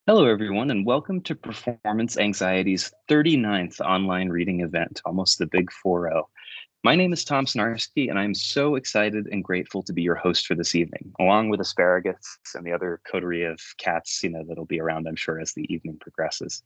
Hello, everyone, and welcome to Performance Anxiety's 39th online reading event, almost the big 4-0. My name is Tom Snarski, and I'm so excited and grateful to be your host for this evening, along with Asparagus and the other coterie of cats, that'll be around, I'm sure, as the evening progresses.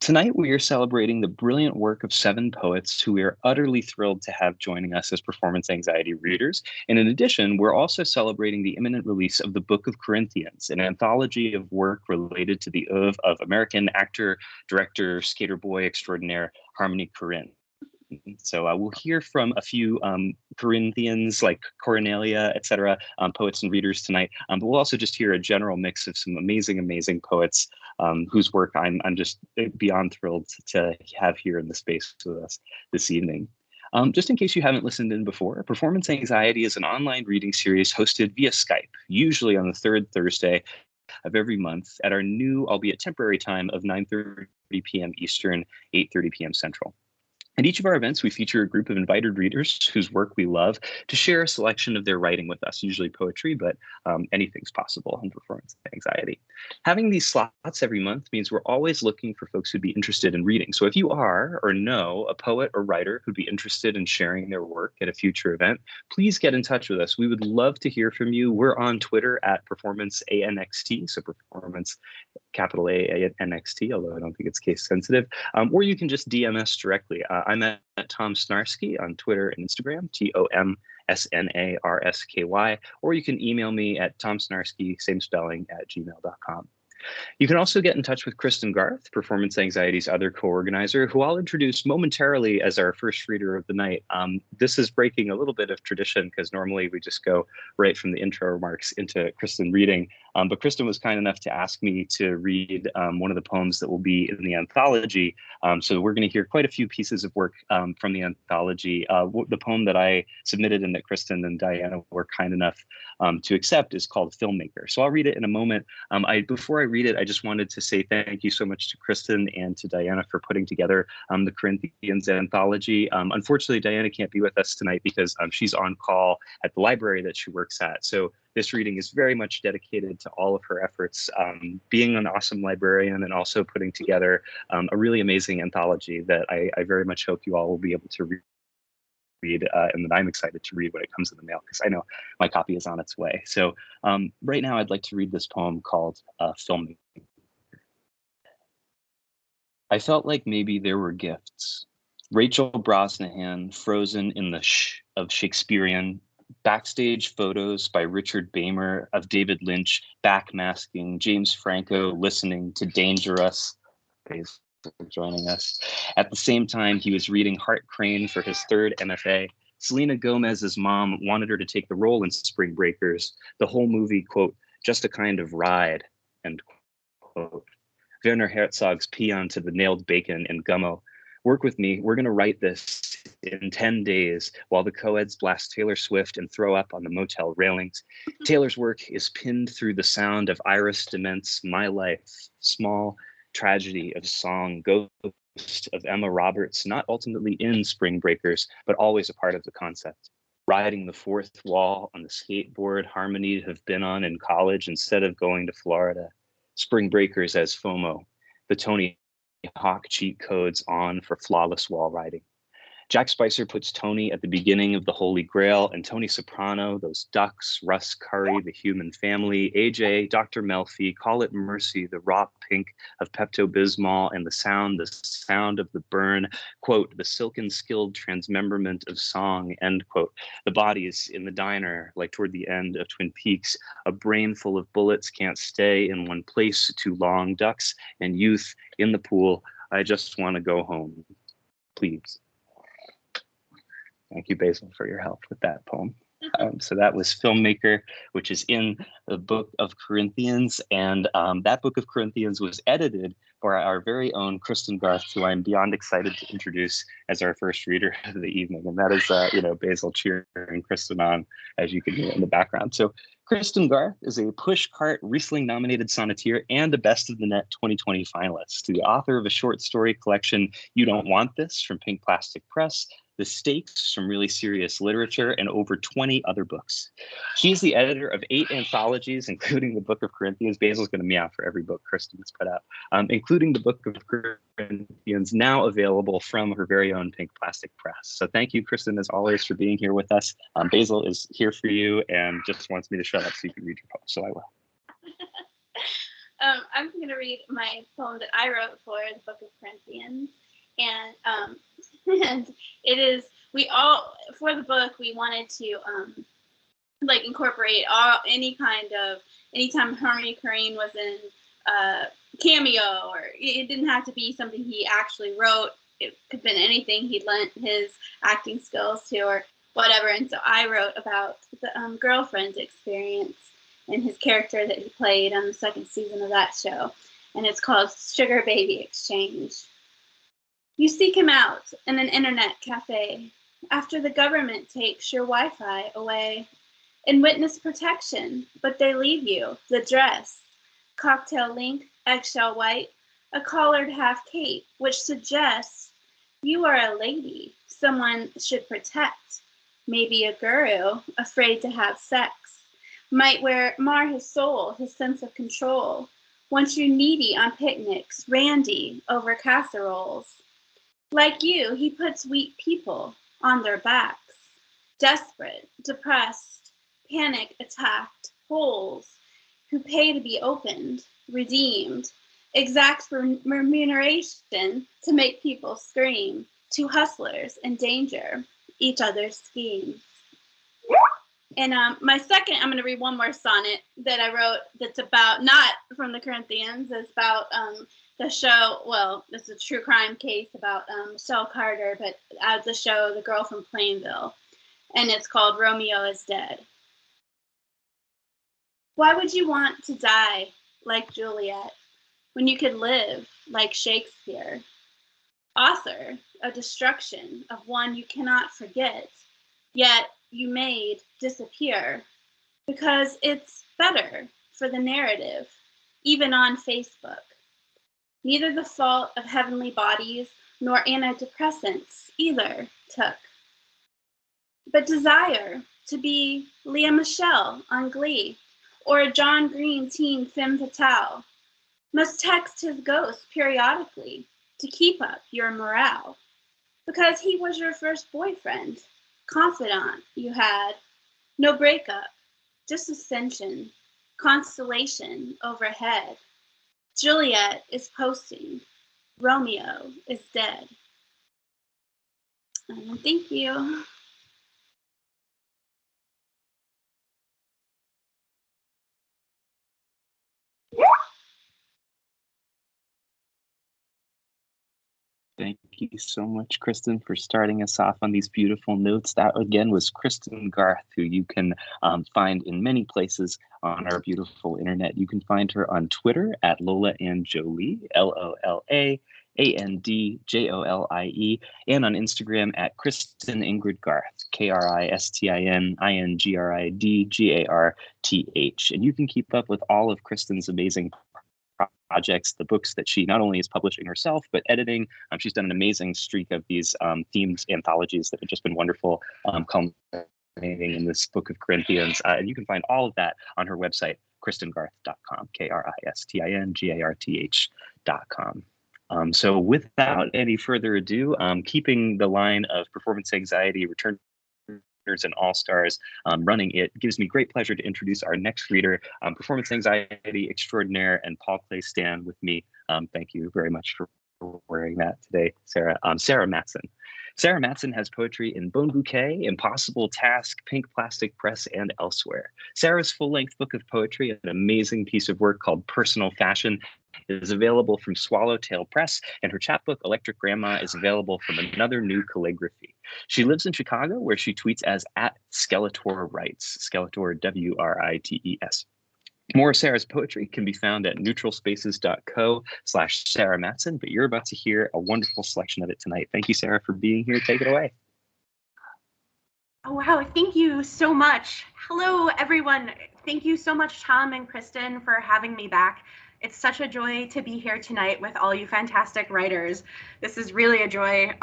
Tonight, we are celebrating the brilliant work of 7 poets who we are utterly thrilled to have joining us as performance anxiety readers. And in addition, we're also celebrating the imminent release of the Book of Corinthians, an anthology of work related to the oeuvre of American actor, director, skater boy extraordinaire Harmony Korine. So we'll hear from a few Corinthians like Coronelia, etc., poets and readers tonight. But we'll also just hear a general mix of some amazing, amazing poets whose work I'm just beyond thrilled to have here in the space with us this evening. Just in case you haven't listened in before, Performance Anxiety is an online reading series hosted via Skype, usually on the third Thursday of every month at our new, albeit temporary time of 9:30 p.m. Eastern, 8:30 p.m. Central. At each of our events, we feature a group of invited readers whose work we love to share a selection of their writing with us, usually poetry, but anything's possible in performance anxiety. Having these slots every month means we're always looking for folks who'd be interested in reading. So if you are or know a poet or writer who'd be interested in sharing their work at a future event, please get in touch with us. We would love to hear from you. We're on Twitter at PerformanceANXT, so performance capital A-N-X-T, although I don't think it's case sensitive. Or you can just DM us directly. I'm at Tom Snarski on Twitter and Instagram, TomSnarSky, or you can email me at tomsnarski, same spelling, at gmail.com. You can also get in touch with Kristin Garth, Performance Anxiety's other co-organizer, who I'll introduce momentarily as our first reader of the night. This is breaking a little bit of tradition because normally we just go right from the intro remarks into Kristin reading. But Kristin was kind enough to ask me to read one of the poems that will be in the anthology. So we're going to hear quite a few pieces of work from the anthology. The poem that I submitted and that Kristin and Diana were kind enough to accept is called Filmmaker. So I'll read it in a moment. Before I read it, I just wanted to say thank you so much to Kristin and to Diana for putting together the Corinthians anthology. Unfortunately, Diana can't be with us tonight because she's on call at the library that she works at. So this reading is very much dedicated to all of her efforts, being an awesome librarian and also putting together a really amazing anthology that I very much hope you all will be able to read, and that I'm excited to read when it comes in the mail because I know my copy is on its way. So right now I'd like to read this poem called Filmmaker. I felt like maybe there were gifts. Rachel Brosnahan frozen in the of Shakespearean, backstage photos by Richard Bamer of David Lynch backmasking, James Franco listening to Dangerous. Thanks for joining us. At the same time, he was reading Hart Crane for his 3rd MFA. Selena Gomez's mom wanted her to take the role in Spring Breakers. The whole movie, quote, just a kind of ride, end quote. Werner Herzog's Peon to the Nailed Bacon and Gummo. Work with me. We're going to write this in 10 days while the co-eds blast Taylor Swift and throw up on the motel railings. Taylor's work is pinned through the sound of Iris Dement's My Life, small tragedy of song, ghost of Emma Roberts, not ultimately in Spring Breakers, but always a part of the concept. Riding the 4th wall on the skateboard Harmony have been on in college instead of going to Florida. Spring Breakers as FOMO, the Tony Hawk cheat codes on for flawless wall riding. Jack Spicer puts Tony at the beginning of the Holy Grail, and Tony Soprano, those ducks, Russ Curry, the human family, AJ, Dr. Melfi, Call It Mercy, the raw pink of Pepto-Bismol, and the sound of the burn, quote, the silken skilled transmemberment of song, end quote. The bodies in the diner, like toward the end of Twin Peaks, a brain full of bullets can't stay in one place too long, ducks and youth in the pool. I just want to go home, please. Thank you, Basil, for your help with that poem. So that was Filmmaker, which is in the Book of Corinthians. And that Book of Corinthians was edited by our very own Kristin Garth, who I'm beyond excited to introduce as our first reader of the evening. And that is, Basil cheering Kristin on, as you can hear in the background. So Kristin Garth is a Pushcart Riesling-nominated sonneteer and a Best of the Net 2020 finalist. The author of a short story collection, You Don't Want This, from Pink Plastic Press, The Stakes, some really serious literature, and over 20 other books. She's the editor of 8 anthologies, including the Book of Corinthians. Basil's going to meow for every book Kristin has put out, including the Book of Corinthians, now available from her very own Pink Plastic Press. So thank you, Kristin, as always, for being here with us. Basil is here for you and just wants me to shut up so you can read your poem, so I will. I'm going to read my poem that I wrote for the Book of Corinthians. And it is, for the book, we wanted to incorporate anytime Harmony Korine was in cameo, or it didn't have to be something he actually wrote. It could have been anything he'd lent his acting skills to or whatever. And so I wrote about the girlfriend's experience and his character that he played on the second season of that show. And it's called Sugar Baby Exchange. You seek him out in an internet cafe after the government takes your Wi-Fi away. In witness protection, but they leave you the dress, cocktail length, eggshell white, a collared half cape, which suggests you are a lady someone should protect. Maybe a guru afraid to have sex might mar his soul, his sense of control. Once you needy on picnics, randy over casseroles. Like you, he puts weak people on their backs, desperate, depressed, panic-attacked holes who pay to be opened, redeemed, exacts remuneration to make people scream, to hustlers in danger, each other's schemes. And my second, I'm going to read one more sonnet that I wrote that's about, not from the Corinthians, it's about the show, well, it's a true crime case about Michelle Carter, but the show, The Girl from Plainville, and it's called Romeo is Dead. Why would you want to die like Juliet when you could live like Shakespeare? Author of destruction of one you cannot forget, yet you made disappear because it's better for the narrative, even on Facebook. Neither the fault of heavenly bodies nor antidepressants either took. But desire to be Lea Michele on Glee or a John Green teen femme fatale must text his ghost periodically to keep up your morale because he was your first boyfriend, confidant you had, no breakup, just ascension, constellation overhead. Juliet is posting, Romeo is dead. Thank you. Thank you so much, Kristin, for starting us off on these beautiful notes. That, again, was Kristin Garth, who you can find in many places on our beautiful internet. You can find her on Twitter at Lola and Jolie, LOLA. ANDJOLIE, and on Instagram at Kristin Ingrid Garth, KristinIngridGarth. And you can keep up with all of Kristin's amazing projects, the books that she not only is publishing herself, but editing. She's done an amazing streak of these themed anthologies that have just been wonderful, culminating in this Book of Corinthians. And you can find all of that on her website, KristinGarth.com, KristinGarth.com. So without any further ado, keeping the line of performance anxiety, returners and all-stars running, it gives me great pleasure to introduce our next reader, performance anxiety extraordinaire and Paul Clay Stan with me. Thank you very much for wearing that today, Sara. Sara Matson. Sara Matson has poetry in Bone Bouquet, Impossible Task, Pink Plastic Press, and elsewhere. Sara's full-length book of poetry, an amazing piece of work called Personal Fashion, is available from Swallowtail Press, and her chapbook, Electric Grandma, is available from Another New Calligraphy. She lives in Chicago, where she tweets as @Skeletor Writes, Skeletor, WRITES. More of Sara's poetry can be found at neutralspaces.co/Sara Matson, but you're about to hear a wonderful selection of it tonight. Thank you, Sara, for being here. Take it away. Oh, wow. Thank you so much. Hello, everyone. Thank you so much, Tom and Kristin, for having me back. It's such a joy to be here tonight with all you fantastic writers. This is really a joy.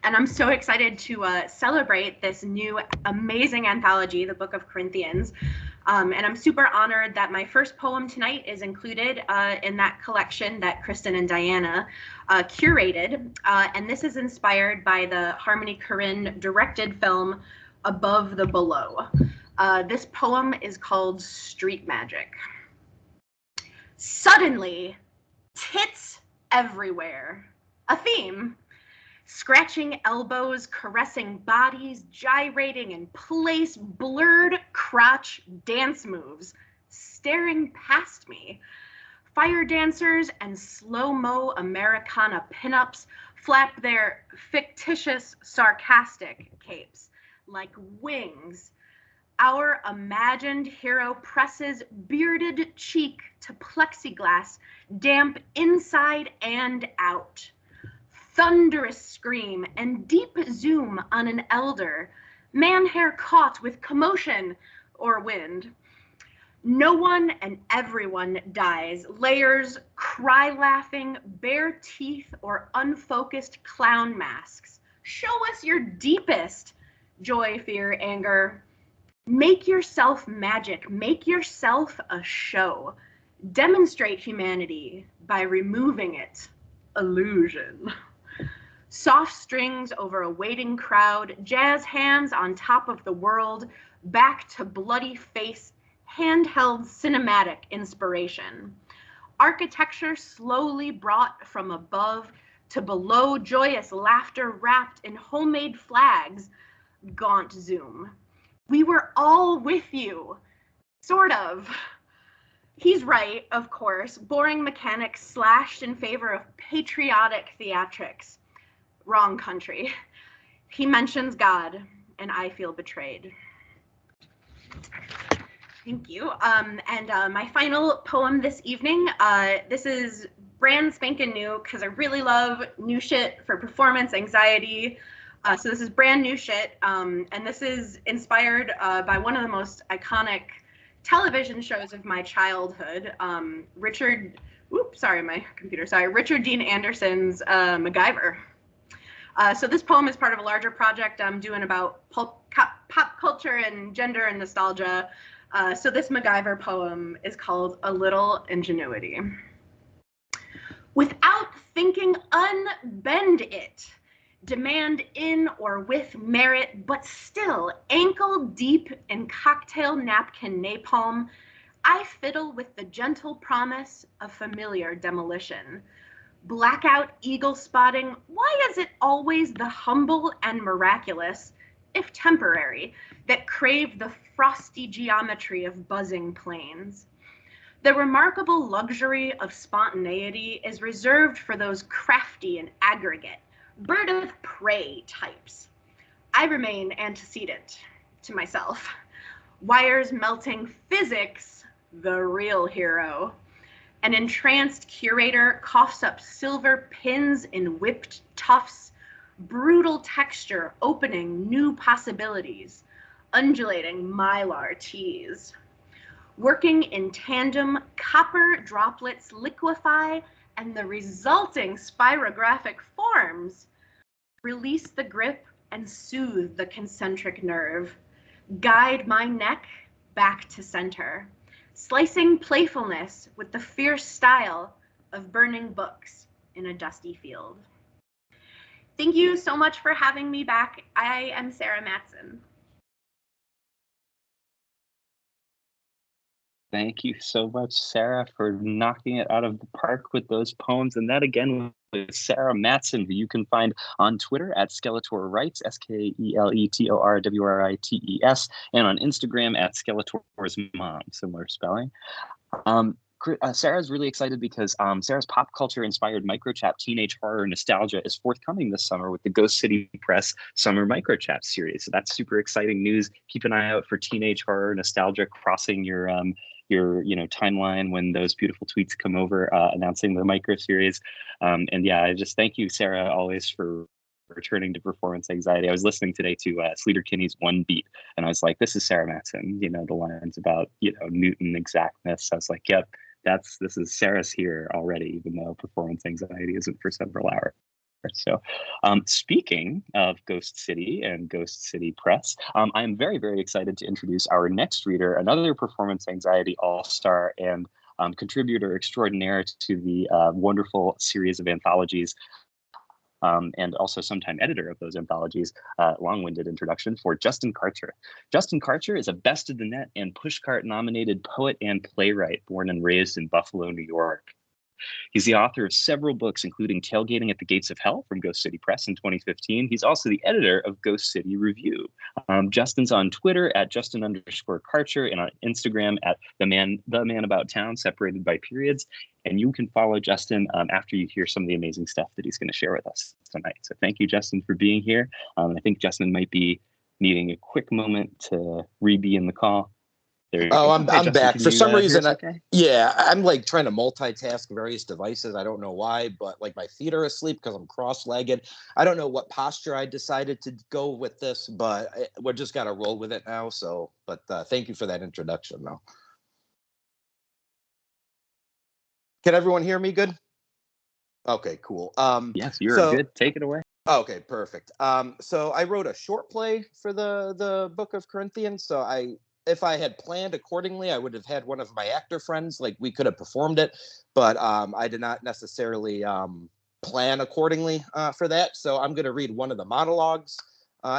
And I'm so excited to celebrate this new amazing anthology, the Book of Corinthians. And I'm super honored that my first poem tonight is included in that collection that Kristin and Diana curated. And this is inspired by the Harmony Korine directed film Above the Below. This poem is called Street Magic. Suddenly, tits everywhere. A theme. Scratching elbows, caressing bodies, gyrating in place, blurred crotch dance moves, staring past me. Fire dancers and slow-mo Americana pinups flap their fictitious, sarcastic capes like wings. Our imagined hero presses bearded cheek to plexiglass, damp inside and out. Thunderous scream and deep zoom on an elder, man hair caught with commotion or wind. No one and everyone dies. Layers, cry laughing, bare teeth, or unfocused clown masks. Show us your deepest joy, fear, anger. Make yourself magic. Make yourself a show. Demonstrate humanity by removing it. Illusion. Soft strings over a waiting crowd, jazz hands on top of the world, back to bloody face, handheld cinematic inspiration. Architecture slowly brought from above to below, joyous laughter wrapped in homemade flags, gaunt zoom. We were all with you, sort of. He's right, of course, boring mechanics slashed in favor of patriotic theatrics. Wrong country. He mentions God, and I feel betrayed. Thank you. My final poem this evening, this is brand spanking new because I really love new shit for performance anxiety. So this is brand new shit, and this is inspired by one of the most iconic television shows of my childhood, Richard Dean Anderson's MacGyver. So this poem is part of a larger project I'm doing about pop culture and gender and nostalgia. So this MacGyver poem is called A Little Ingenuity. Without thinking, unbend it. Demand in or with merit, but still ankle deep in cocktail napkin napalm, I fiddle with the gentle promise of familiar demolition. Blackout eagle spotting, why is it always the humble and miraculous, if temporary, that crave the frosty geometry of buzzing planes? The remarkable luxury of spontaneity is reserved for those crafty and aggregate, bird of prey types. I remain antecedent to myself. Wires melting, physics, the real hero. An entranced curator coughs up silver pins in whipped tufts, brutal texture opening new possibilities, undulating mylar teas. Working in tandem, copper droplets liquefy, and the resulting spirographic forms release the grip and soothe the concentric nerve, guide my neck back to center, slicing playfulness with the fierce style of burning books in a dusty field. Thank you so much for having me back. I am Sara Matson. Thank you so much, Sara, for knocking it out of the park with those poems. And that again was Sara Matson, who you can find on Twitter at Skeletor Writes, SKELETORWRITES, and on Instagram at Skeletor's Mom, similar spelling. Sara's really excited because Sara's pop culture inspired microchap teenage horror nostalgia is forthcoming this summer with the Ghost City Press Summer Microchap series. So that's super exciting news. Keep an eye out for teenage horror nostalgia crossing your timeline when those beautiful tweets come over announcing the micro series. And yeah, I just thank you, Sara, always for returning to performance anxiety. I was listening today to Sleater Kinney's One Beat, and I was like, this is Sara Matson, the lines about, Newton exactness. I was like, yep, this is Sara's here already, even though performance anxiety isn't for several hours. So, speaking of Ghost City and Ghost City Press, I'm very, very excited to introduce our next reader, another performance anxiety all-star and contributor extraordinaire to the wonderful series of anthologies, and also sometime editor of those anthologies. Long-winded introduction for Justin Karcher. Justin Karcher is a Best of the Net and Pushcart nominated poet and playwright born and raised in Buffalo, New York. He's the author of several books, including Tailgating at the Gates of Hell from Ghost City Press in 2015. He's also the editor of Ghost City Review. Justin's on Twitter at Justin_Karcher and on Instagram at the man about town, separated by periods. And you can follow Justin after you hear some of the amazing stuff that he's going to share with us tonight. So thank you, Justin, for being here. I think Justin might be needing a quick moment to re-be in the call. I'm Justin, back. For some reason, okay? I'm like trying to multitask various devices. I don't know why, but like my feet are asleep because I'm cross-legged. I don't know what posture I decided to go with this, but we're just got to roll with it now. So, but thank you for that introduction, though. Can everyone hear me good? Okay, cool. Yes, you're good. Take it away. Okay, perfect. So I wrote a short play for the Book of Corinthians. So if I had planned accordingly, I would have had one of my actor friends, like we could have performed it, but I did not necessarily plan accordingly for that. So I'm going to read one of the monologues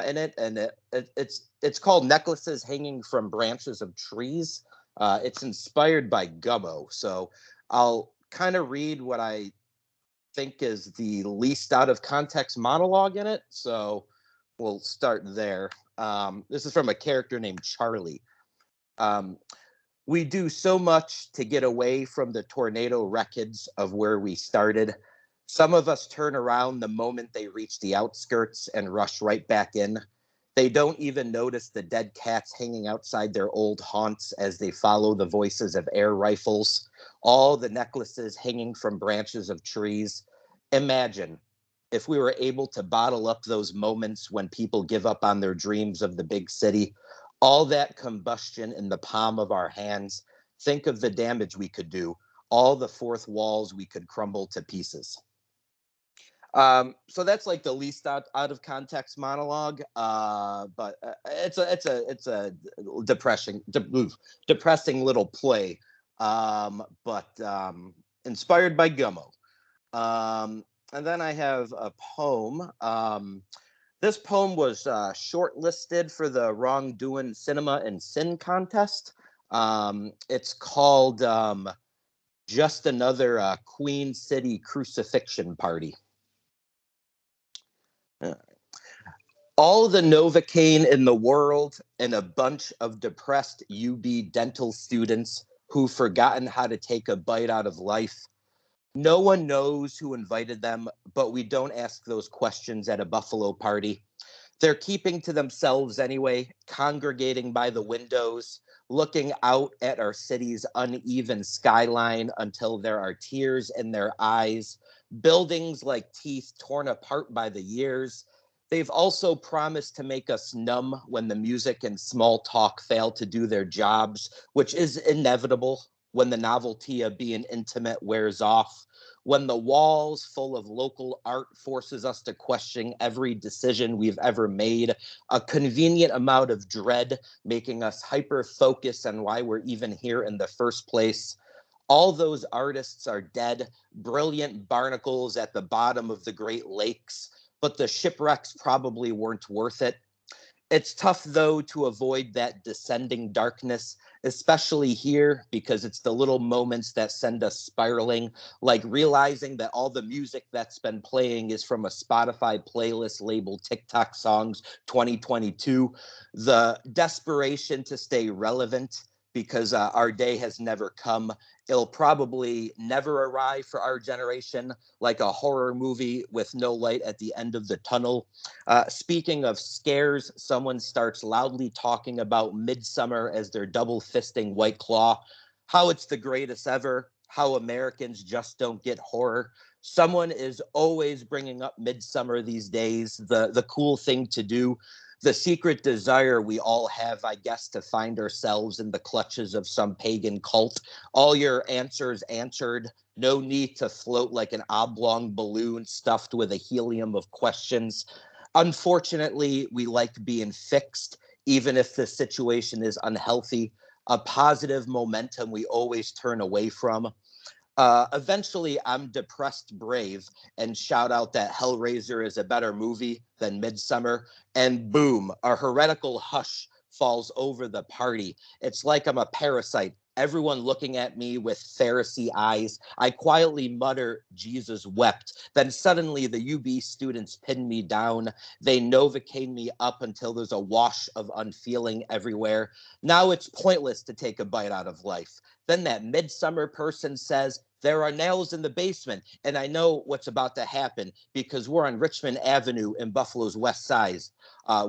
in it, and it's called Necklaces Hanging from Branches of Trees. It's inspired by Gummo. So I'll kind of read what I think is the least out of context monologue in it. So we'll start there. This is from a character named Charlie. We do so much to get away from the tornado wreckage of where we started. Some of us turn around the moment they reach the outskirts and rush right back in. They don't even notice the dead cats hanging outside their old haunts as they follow the voices of air rifles, all the necklaces hanging from branches of trees. Imagine if we were able to bottle up those moments when people give up on their dreams of the big city. All that combustion in the palm of our hands. Think of the damage we could do. All the fourth walls we could crumble to pieces. So that's like the least out of context monologue. But it's a depressing little play. But inspired by Gummo. And then I have a poem. This poem was shortlisted for the Wrongdoing Cinema and Sin contest. It's called Just Another Queen City Crucifixion Party. All the Novocaine in the world and a bunch of depressed UB dental students who've forgotten how to take a bite out of life. No one knows who invited them, but we don't ask those questions at a Buffalo party. They're keeping to themselves anyway, congregating by the windows, looking out at our city's uneven skyline until there are tears in their eyes, buildings like teeth torn apart by the years. They've also promised to make us numb when the music and small talk fail to do their jobs, which is inevitable when the novelty of being intimate wears off, when the walls full of local art forces us to question every decision we've ever made, a convenient amount of dread making us hyper-focus on why we're even here in the first place. All those artists are dead, brilliant barnacles at the bottom of the Great Lakes, but the shipwrecks probably weren't worth it. It's tough, though, to avoid that descending darkness, especially here, because it's the little moments that send us spiraling, like realizing that all the music that's been playing is from a Spotify playlist labeled TikTok Songs 2022. The desperation to stay relevant, because our day has never come. It'll probably never arrive for our generation, like a horror movie with no light at the end of the tunnel. Speaking of scares, someone starts loudly talking about Midsummer as they're double fisting White Claw, how it's the greatest ever, how Americans just don't get horror. Someone is always bringing up Midsummer these days, the cool thing to do. The secret desire we all have, I guess, to find ourselves in the clutches of some pagan cult. All your answers answered. No need to float like an oblong balloon stuffed with a helium of questions. Unfortunately, we like being fixed, even if the situation is unhealthy. A positive momentum we always turn away from. Eventually, I'm depressed brave and shout out that Hellraiser is a better movie than Midsummer. And boom, a heretical hush falls over the party. It's like I'm a parasite. Everyone looking at me with Pharisee eyes. I quietly mutter, Jesus wept. Then suddenly the UB students pin me down. They Novocaine me up until there's a wash of unfeeling everywhere. Now it's pointless to take a bite out of life. Then that Midsummer person says, there are nails in the basement. And I know what's about to happen because we're on Richmond Avenue in Buffalo's West Side. A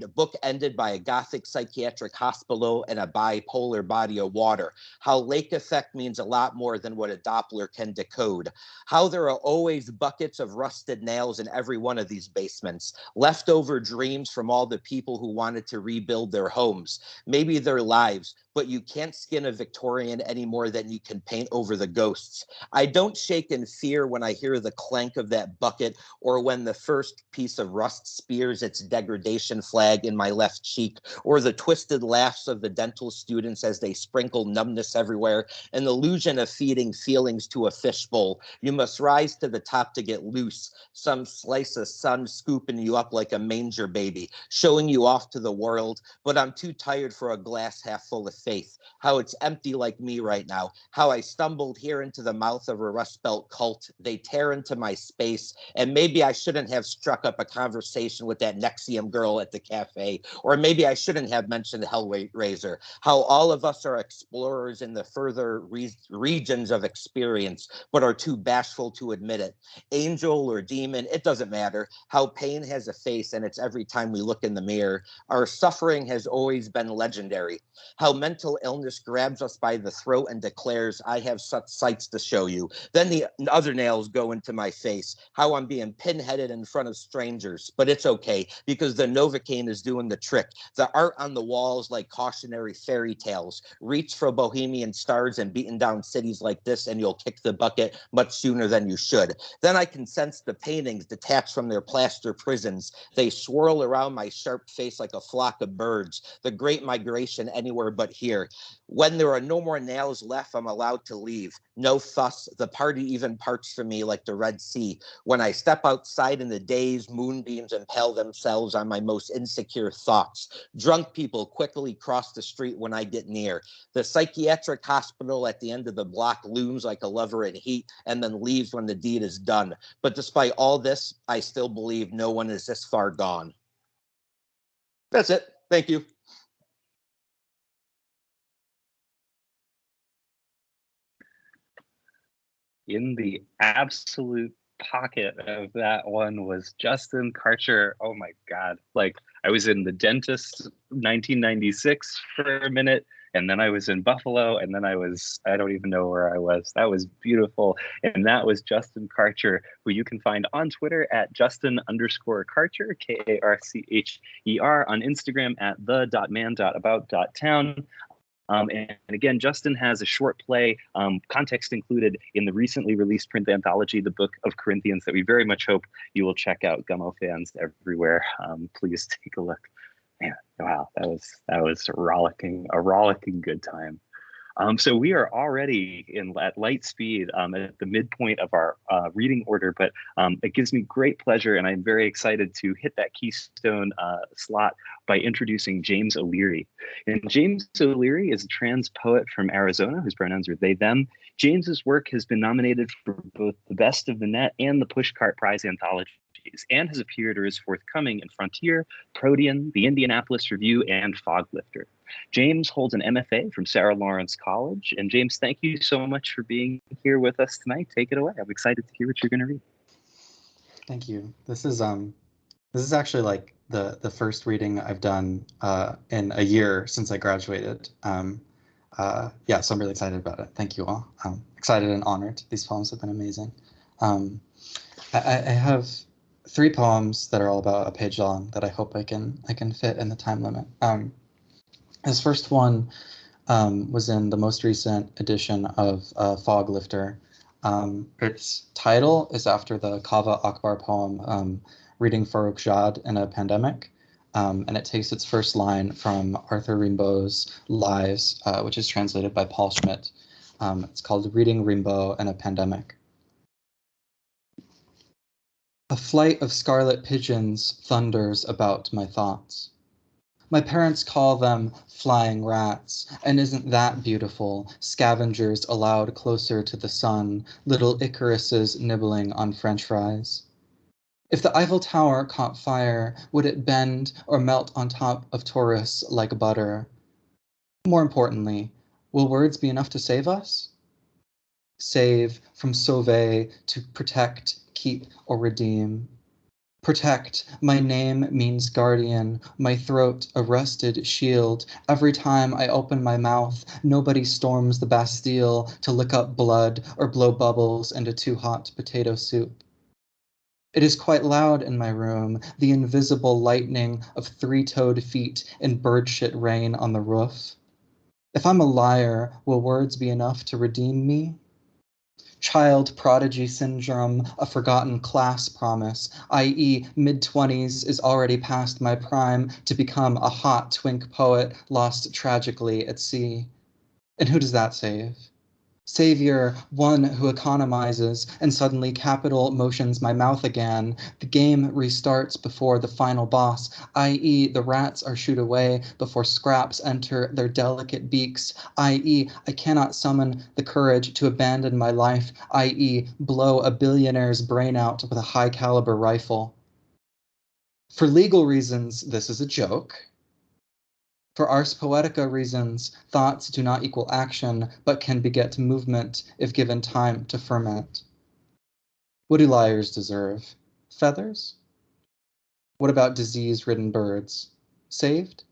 book ended by a Gothic psychiatric hospital and a bipolar body of water. How lake effect means a lot more than what a Doppler can decode. How there are always buckets of rusted nails in every one of these basements. Leftover dreams from all the people who wanted to rebuild their homes. Maybe their lives. But you can't skin a Victorian any more than you can paint over the ghosts. I don't shake in fear when I hear the clank of that bucket or when the first piece of rust spears its degradation flag in my left cheek, or the twisted laughs of the dental students as they sprinkle numbness everywhere, an illusion of feeding feelings to a fishbowl. You must rise to the top to get loose, some slice of sun scooping you up like a manger baby, showing you off to the world, but I'm too tired for a glass half full of faith, how it's empty like me right now, how I stumbled here into the mouth of a Rust Belt cult. They tear into my space, and maybe I shouldn't have struck up a conversation with that Nexium girl at the cafe, or maybe I shouldn't have mentioned Hellraiser, how all of us are explorers in the further regions of experience, but are too bashful to admit it. Angel or demon, it doesn't matter, how pain has a face, and it's every time we look in the mirror. Our suffering has always been legendary. How mental illness grabs us by the throat and declares, I have such sights to show you. Then the other nails go into my face, how I'm being pinheaded in front of strangers. But it's okay, because the Novocaine is doing the trick. The art on the walls like cautionary fairy tales. Reach for bohemian stars and beaten down cities like this, and you'll kick the bucket much sooner than you should. Then I can sense the paintings detached from their plaster prisons. They swirl around my sharp face like a flock of birds. The great migration anywhere but here. When there are no more nails left, I'm allowed to leave. No fuss. The party even parts for me like the Red Sea. When I step outside in the days, moonbeams impale themselves on my most insecure thoughts. Drunk people quickly cross the street when I get near. The psychiatric hospital at the end of the block looms like a lover in heat and then leaves when the deed is done. But despite all this, I still believe no one is this far gone. That's it. Thank you. In the absolute pocket of that one was Justin Karcher. Oh my God. Like, I was in the dentist 1996 for a minute, and then I was in Buffalo, and then I don't even know where I was. That was beautiful. And that was Justin Karcher, who you can find on Twitter at Justin_Karcher, Karcher, on Instagram at the.man.about.town. And again, Justin has a short play, context included, in the recently released print anthology, The Book of Corinthians, that we very much hope you will check out. Gummo fans everywhere, please take a look. Man, wow, that was a rollicking good time. So we are already at light speed at the midpoint of our reading order, but it gives me great pleasure, and I'm very excited to hit that keystone slot by introducing James O'Leary. And James O'Leary is a trans poet from Arizona whose pronouns are they, them. James's work has been nominated for both the Best of the Net and the Pushcart Prize anthologies, and has appeared or is forthcoming in Frontier, Protean, the Indianapolis Review, and Foglifter. James holds an MFA from Sarah Lawrence College. And James, thank you so much for being here with us tonight. Take it away. I'm excited to hear what you're going to read. Thank you. This is actually like the first reading I've done in a year since I graduated. So I'm really excited about it. Thank you all. I'm excited and honored. These poems have been amazing. I have three poems that are all about a page long that I hope I can fit in the time limit. This first one was in the most recent edition of Fog Lifter. Its title is after the Kava Akbar poem, Reading Farooq Jad in a Pandemic. And it takes its first line from Arthur Rimbaud's Lives, which is translated by Paul Schmidt. It's called Reading Rimbaud in a Pandemic. A flight of scarlet pigeons thunders about my thoughts. My parents call them flying rats, and isn't that beautiful? Scavengers allowed closer to the sun, little Icaruses nibbling on French fries. If the Eiffel Tower caught fire, would it bend or melt on top of tourists like butter? More importantly, will words be enough to save us? Save from sauver to protect, keep, or redeem. Protect, my name means guardian, my throat a rusted shield. Every time I open my mouth, nobody storms the Bastille to lick up blood or blow bubbles into too hot potato soup. It is quite loud in my room, the invisible lightning of three-toed feet in bird-shit rain on the roof. If I'm a liar, will words be enough to redeem me? Child prodigy syndrome, a forgotten class promise, i.e. mid-20s is already past my prime to become a hot twink poet lost tragically at sea. And who does that save? Savior, one who economizes, and suddenly capital motions my mouth again. The game restarts before the final boss, i.e. the rats are shooed away before scraps enter their delicate beaks, i.e. I cannot summon the courage to abandon my life, i.e. blow a billionaire's brain out with a high-caliber rifle. For legal reasons, this is a joke. For Ars Poetica reasons, thoughts do not equal action, but can beget movement if given time to ferment. What do liars deserve? Feathers? What about disease-ridden birds? Saved?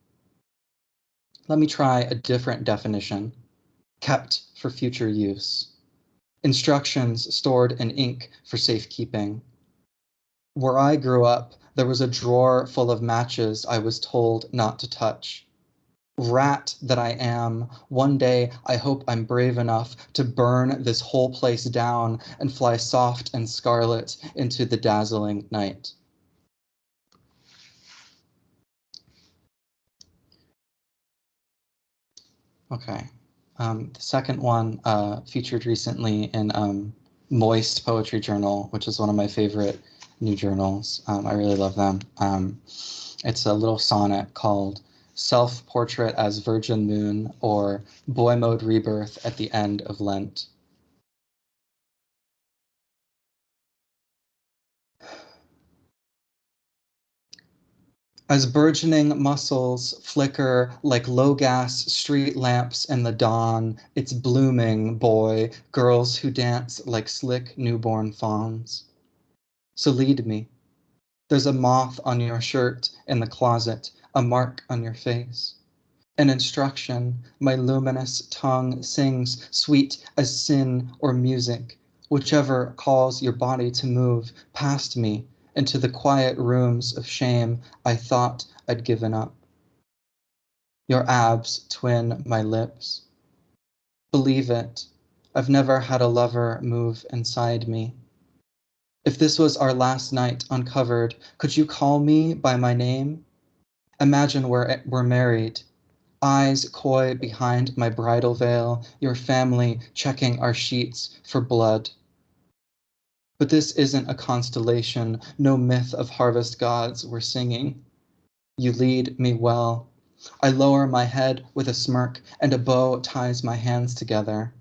Let me try a different definition. Kept for future use. Instructions stored in ink for safekeeping. Where I grew up, there was a drawer full of matches I was told not to touch. Rat that I am, one day I hope I'm brave enough to burn this whole place down and fly soft and scarlet into the dazzling night. Okay. The second one featured recently in Moist Poetry Journal, which is one of my favorite new journals. I really love them. It's a little sonnet called Self-Portrait as Virgin Moon, or Boy Mode Rebirth at the End of Lent. As burgeoning muscles flicker like low-gas street lamps in the dawn, it's blooming, boy, girls who dance like slick newborn fawns. So lead me. There's a moth on your shirt in the closet, a mark on your face. An instruction, my luminous tongue sings sweet as sin or music, whichever calls your body to move past me into the quiet rooms of shame I thought I'd given up. Your abs twin my lips. Believe it, I've never had a lover move inside me. If this was our last night uncovered, could you call me by my name? Imagine we're married. Eyes coy behind my bridal veil, your family checking our sheets for blood. But this isn't a constellation, no myth of harvest gods we're singing. You lead me well. I lower my head with a smirk, and a bow ties my hands together.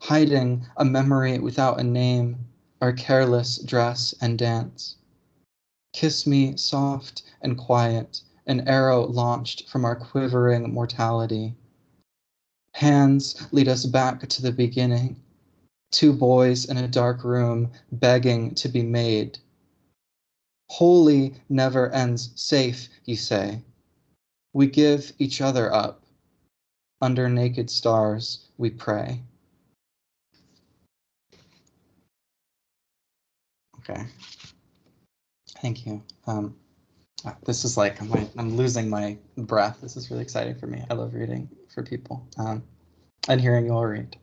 Hiding a memory without a name, our careless dress and dance. Kiss me soft and quiet, an arrow launched from our quivering mortality. Hands lead us back to the beginning. Two boys in a dark room begging to be made. Holy never ends safe, you say. We give each other up. Under naked stars, we pray. Okay. Thank you. This is like, I'm losing my breath. This is really exciting for me. I love reading for people and hearing you all read.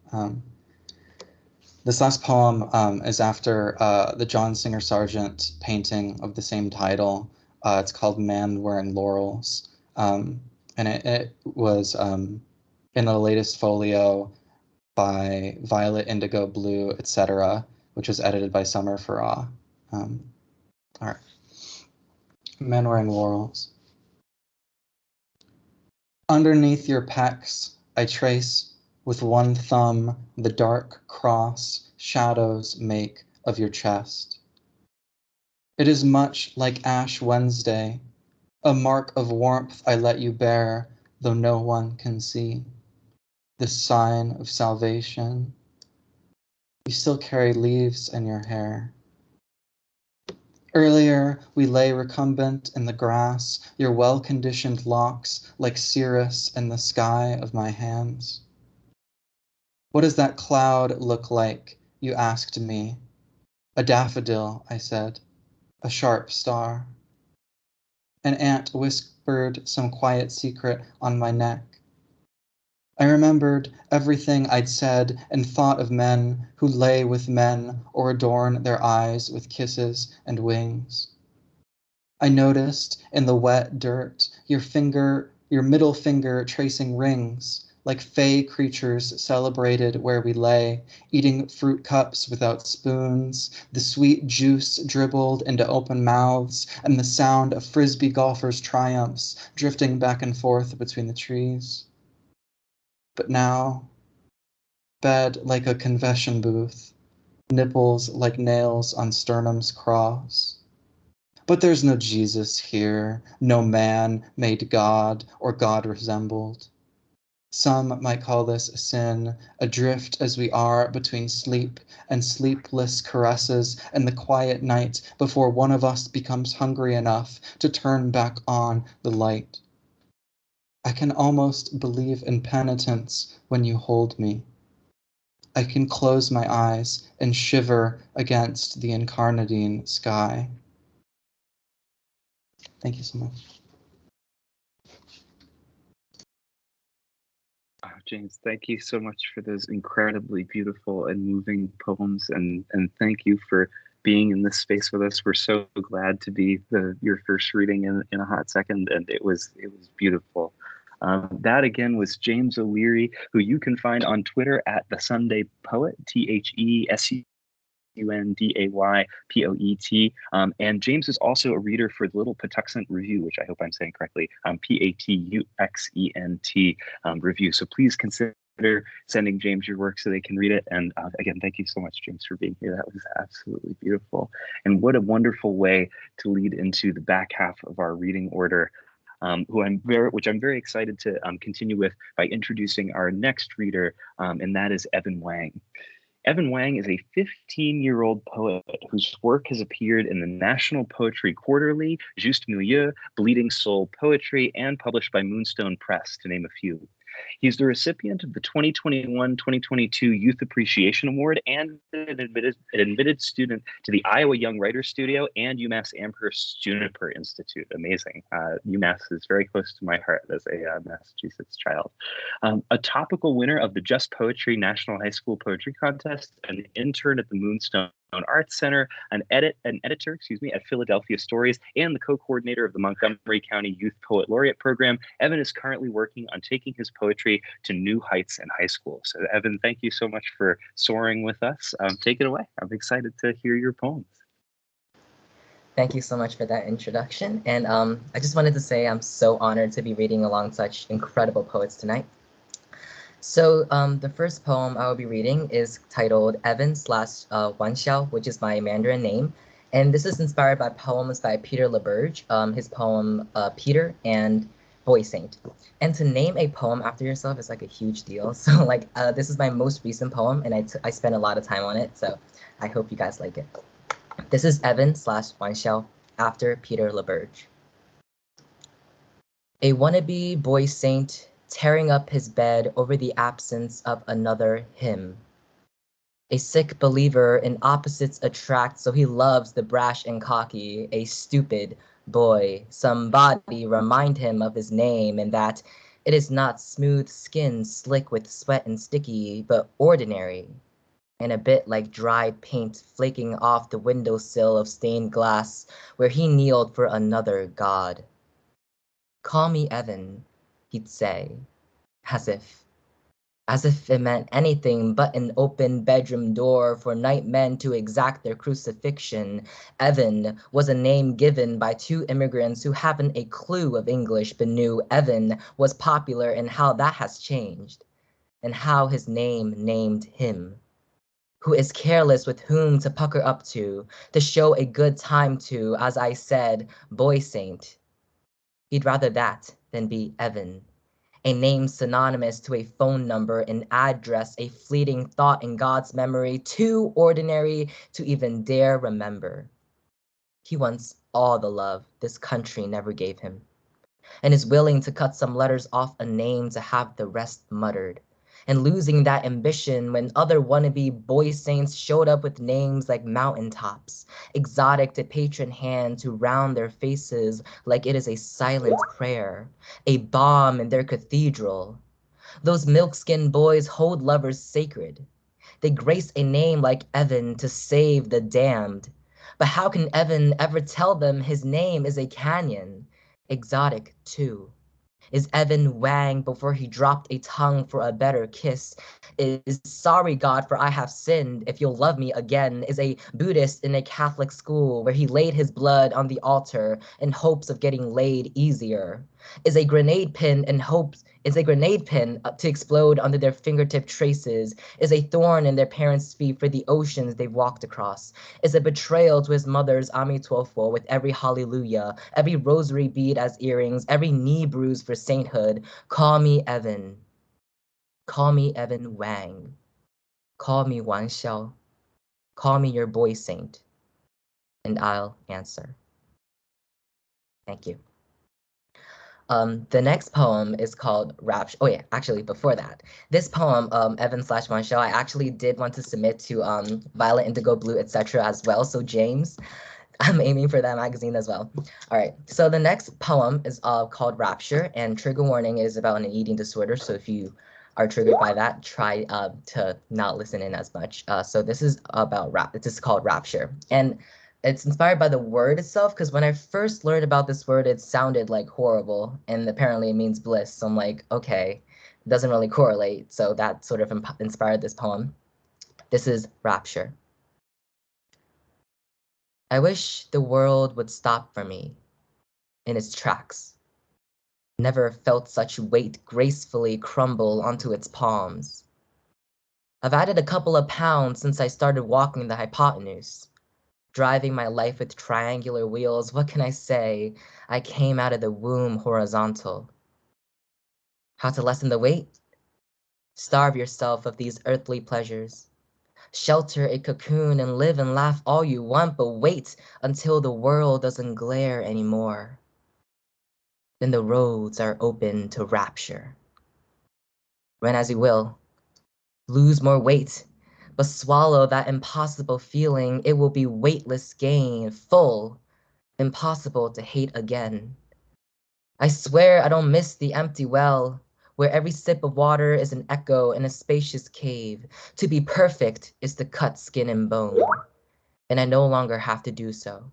This last poem is after the John Singer Sargent painting of the same title. It's called Man Wearing Laurels. And it was in the latest folio by Violet, Indigo, Blue, etc., which was edited by Summer Farah. All right. Man Wearing Laurels. Underneath your pecs, I trace with one thumb the dark cross shadows make of your chest. It is much like Ash Wednesday, a mark of warmth I let you bear, though no one can see. The sign of salvation. You still carry leaves in your hair. Earlier, we lay recumbent in the grass, your well-conditioned locks like cirrus in the sky of my hands. What does that cloud look like? You asked me. A daffodil, I said. A sharp star. An ant whispered some quiet secret on my neck. I remembered everything I'd said and thought of men who lay with men or adorn their eyes with kisses and wings. I noticed in the wet dirt your middle finger tracing rings, like fey creatures celebrated where we lay, eating fruit cups without spoons, the sweet juice dribbled into open mouths, and the sound of frisbee golfers' triumphs drifting back and forth between the trees. But now, bed like a confession booth, nipples like nails on sternum's cross. But there's no Jesus here, no man made God or God resembled. Some might call this a sin, adrift as we are between sleep and sleepless caresses and the quiet night before one of us becomes hungry enough to turn back on the light. I can almost believe in penitence when you hold me. I can close my eyes and shiver against the incarnadine sky. Thank you so much. Oh, James, thank you so much for those incredibly beautiful and moving poems, and thank you for being in this space with us. We're so glad to be your first reading in a hot second, and it was beautiful. That again was James O'Leary, who you can find on Twitter at the Sunday Poet, TheSundayPoet. And James is also a reader for the Little Patuxent Review, which I hope I'm saying correctly, Patuxent review. So please consider sending James your work so they can read it. And again, thank you so much, James, for being here. That was absolutely beautiful. And what a wonderful way to lead into the back half of our reading order. Which I'm very excited to continue with by introducing our next reader, and that is Evan Wang. Evan Wang is a 15-year-old poet whose work has appeared in the National Poetry Quarterly, Juste Milieu, Bleeding Soul Poetry, and published by Moonstone Press, to name a few. He's the recipient of the 2021-2022 Youth Appreciation Award and an admitted student to the Iowa Young Writers Studio and UMass Amherst Juniper Institute. Amazing. UMass is very close to my heart as a Massachusetts child. A topical winner of the Just Poetry National High School Poetry Contest, an intern at the Moonstone Arts Center, an editor at Philadelphia Stories, and the co-coordinator of the Montgomery County Youth Poet Laureate Program. Evan is currently working on taking his poetry to new heights in high school. So Evan, thank you so much for soaring with us. Take it away. I'm excited to hear your poems. Thank you so much for that introduction. And I just wanted to say I'm so honored to be reading along such incredible poets tonight. So the first poem I will be reading is titled Evan/Wanxiao, which is my Mandarin name. And this is inspired by poems by Peter LaBerge, his poem Peter and Boy Saint. And to name a poem after yourself is like a huge deal. So like this is my most recent poem and I spent a lot of time on it. So I hope you guys like it. This is Evan/Wanxiao after Peter LaBerge. A wannabe boy saint tearing up his bed over the absence of another him. A sick believer in opposites attract, so he loves the brash and cocky, a stupid boy. Somebody remind him of his name and that it is not smooth skin slick with sweat and sticky, but ordinary, and a bit like dried paint flaking off the windowsill of stained glass where he kneeled for another god. Call me Evan, he'd say, as if it meant anything but an open bedroom door for night men to exact their crucifixion. Evan was a name given by two immigrants who haven't a clue of English but knew Evan was popular and how that has changed, and how his name named him. Who is careless with whom to pucker up to show a good time to, as I said, boy saint. He'd rather that than be Evan, a name synonymous to a phone number, an address, a fleeting thought in God's memory, too ordinary to even dare remember. He wants all the love this country never gave him, and is willing to cut some letters off a name to have the rest muttered, and losing that ambition when other wannabe boy saints showed up with names like mountaintops, exotic to patron hands who round their faces like it is a silent prayer, a bomb in their cathedral. Those milk-skinned boys hold lovers sacred. They grace a name like Evan to save the damned. But how can Evan ever tell them his name is a canyon? Exotic, too. Is Evan Wang before he dropped a tongue for a better kiss? Is sorry God for I have sinned, if you'll love me again? Is a Buddhist in a Catholic school where he laid his blood on the altar in hopes of getting laid easier? Is a grenade pin to explode under their fingertip traces? Is a thorn in their parents' feet for the oceans they've walked across? Is a betrayal to his mother's Amitofo with every hallelujah, every rosary bead as earrings, every knee bruise for sainthood? Call me Evan. Call me Evan Wang. Call me Wan Xiao. Call me your boy saint, and I'll answer. Thank you. The next poem is called Rapture. Oh yeah, actually before that, this poem, Evan/Wan Xiao, I actually did want to submit to Violet, Indigo, Blue, etc. as well. So James, I'm aiming for that magazine as well. All right, so the next poem is called Rapture, and trigger warning is about an eating disorder. So if you are triggered by that, try to not listen in as much. So this is about this is called Rapture, and it's inspired by the word itself, because when I first learned about this word, it sounded like horrible, and apparently it means bliss. So I'm like, okay, it doesn't really correlate. So that sort of inspired this poem. This is Rapture. I wish the world would stop for me in its tracks. Never felt such weight gracefully crumble onto its palms. I've added a couple of pounds since I started walking the hypotenuse. Driving my life with triangular wheels, what can I say? I came out of the womb horizontal. How to lessen the weight? Starve yourself of these earthly pleasures. Shelter a cocoon and live and laugh all you want, but wait until the world doesn't glare anymore. Then the roads are open to rapture. Run as you will, lose more weight, but swallow that impossible feeling. It will be weightless gain, full, impossible to hate again. I swear I don't miss the empty well, where every sip of water is an echo in a spacious cave. To be perfect is to cut skin and bone, and I no longer have to do so.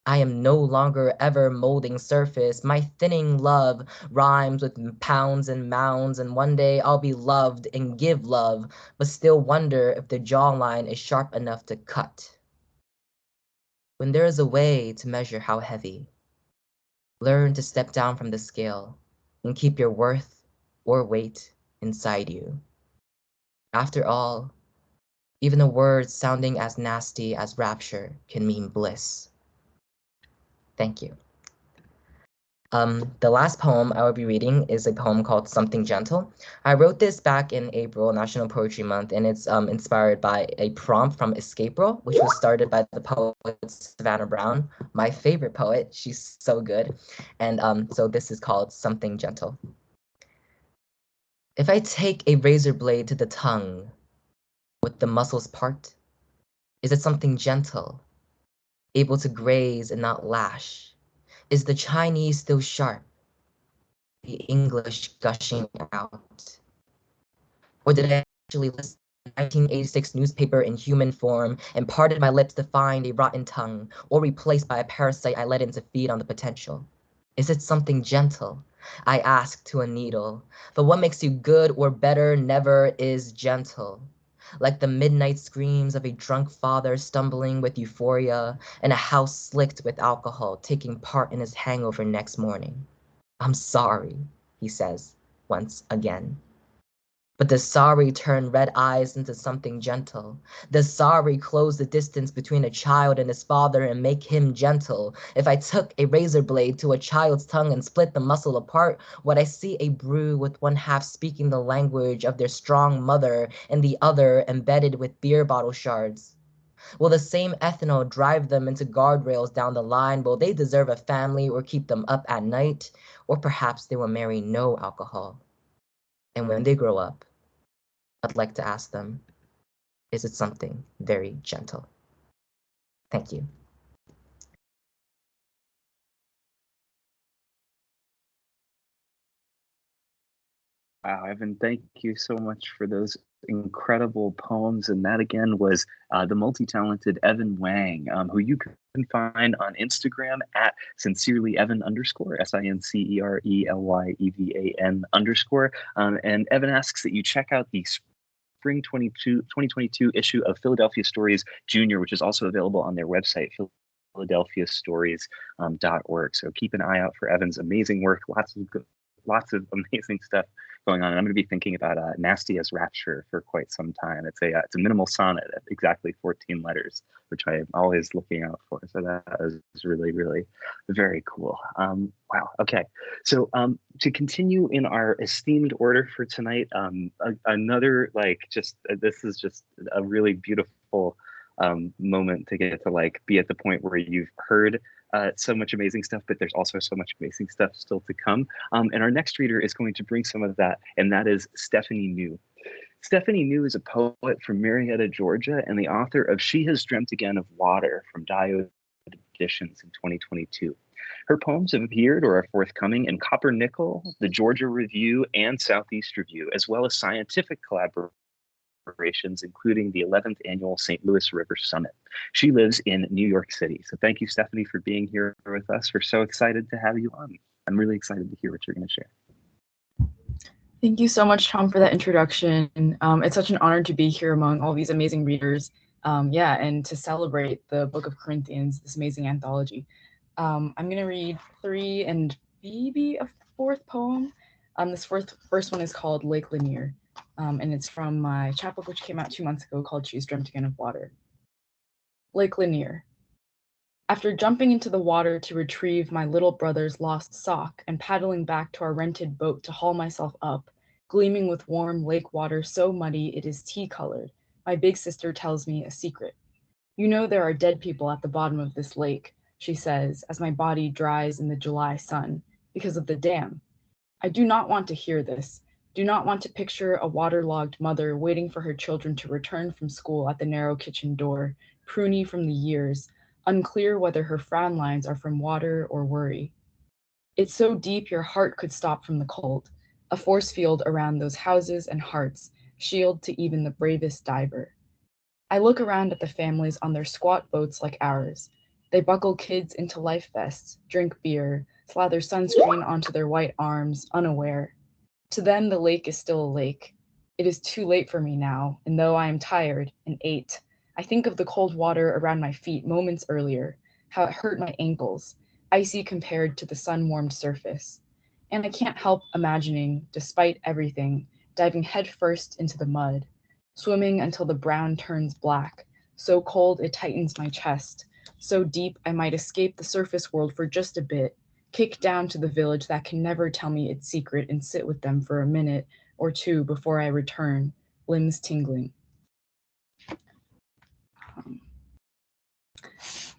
I am no longer ever molding surface. My thinning love rhymes with pounds and mounds, and one day I'll be loved and give love, but still wonder if the jawline is sharp enough to cut. When there is a way to measure how heavy, learn to step down from the scale and keep your worth or weight inside you. After all, even a word sounding as nasty as rapture can mean bliss. Thank you. The last poem I will be reading is a poem called Something Gentle. I wrote this back in April, National Poetry Month, and it's inspired by a prompt from Escape Roll, which was started by the poet Savannah Brown, my favorite poet. She's so good. And so this is called Something Gentle. If I take a razor blade to the tongue, with the muscles part? Is it something gentle, able to graze and not lash? Is the Chinese still sharp, the English gushing out? Or did I actually listen to the 1986 newspaper in human form and parted my lips to find a rotten tongue, or replaced by a parasite I let in to feed on the potential? Is it something gentle? I ask to a needle. But what makes you good or better never is gentle. Like the midnight screams of a drunk father stumbling with euphoria in a house slicked with alcohol, taking part in his hangover next morning. I'm sorry, he says, once again. But does sorry turn red eyes into something gentle? Does sorry close the distance between a child and his father and make him gentle? If I took a razor blade to a child's tongue and split the muscle apart, would I see a brew with one half speaking the language of their strong mother and the other embedded with beer bottle shards? Will the same ethanol drive them into guardrails down the line? Will they deserve a family or keep them up at night? Or perhaps they will marry no alcohol. And when they grow up, I'd like to ask them, is it something very gentle? Thank you. Wow, Evan, thank you so much for those incredible poems. And that again was the multi-talented Evan Wang, who you can find on Instagram at sincerelyevan _ SINCERELYEVAN _. And Evan asks that you check out the spring 2022 issue of Philadelphia Stories Junior, which is also available on their website, philadelphiastories.org. So keep an eye out for Evan's amazing work. Lots of amazing stuff going on. And I'm going to be thinking about Nasty as Rapture for quite some time. It's a minimal sonnet at exactly 14 letters, which I'm always looking out for. So that is really, really very cool. Wow. Okay. So to continue in our esteemed order for tonight, another this is just a really beautiful moment to get to be at the point where you've heard so much amazing stuff, but there's also so much amazing stuff still to come. And our next reader is going to bring some of that, and that is Stephanie New. Stephanie New is a poet from Marietta, Georgia, and the author of She Has Dreamt Again of Water from Diode Editions in 2022. Her poems have appeared or are forthcoming in Copper Nickel, the Georgia Review, and Southeast Review, as well as scientific collaborations, including the 11th annual St. Louis River Summit. She lives in New York City. So thank you, Stephanie, for being here with us. We're so excited to have you on. I'm really excited to hear what you're going to share. Thank you so much, Tom, for that introduction. It's such an honor to be here among all these amazing readers. And to celebrate the Book of Corinthians, this amazing anthology. I'm going to read 3 and maybe a 4th poem. This first one is called Lake Lanier. And it's from my chapbook, which came out 2 months ago, called She's Dreamt Again of Water. Lake Lanier. After jumping into the water to retrieve my little brother's lost sock and paddling back to our rented boat to haul myself up, gleaming with warm lake water so muddy it is tea-colored, my big sister tells me a secret. You know there are dead people at the bottom of this lake, she says, as my body dries in the July sun, because of the dam. I do not want to hear this. Do not want to picture a waterlogged mother waiting for her children to return from school at the narrow kitchen door, pruny from the years, unclear whether her frown lines are from water or worry. It's so deep your heart could stop from the cold, a force field around those houses and hearts, shield to even the bravest diver. I look around at the families on their squat boats like ours. They buckle kids into life vests, drink beer, slather sunscreen onto their white arms, unaware. To them, the lake is still a lake. It is too late for me now, and though I am tired and ate, I think of the cold water around my feet moments earlier, how it hurt my ankles, icy compared to the sun-warmed surface. And I can't help imagining, despite everything, diving headfirst into the mud, swimming until the brown turns black, so cold it tightens my chest, so deep I might escape the surface world for just a bit, kick down to the village that can never tell me its secret and sit with them for a minute or two before I return, limbs tingling.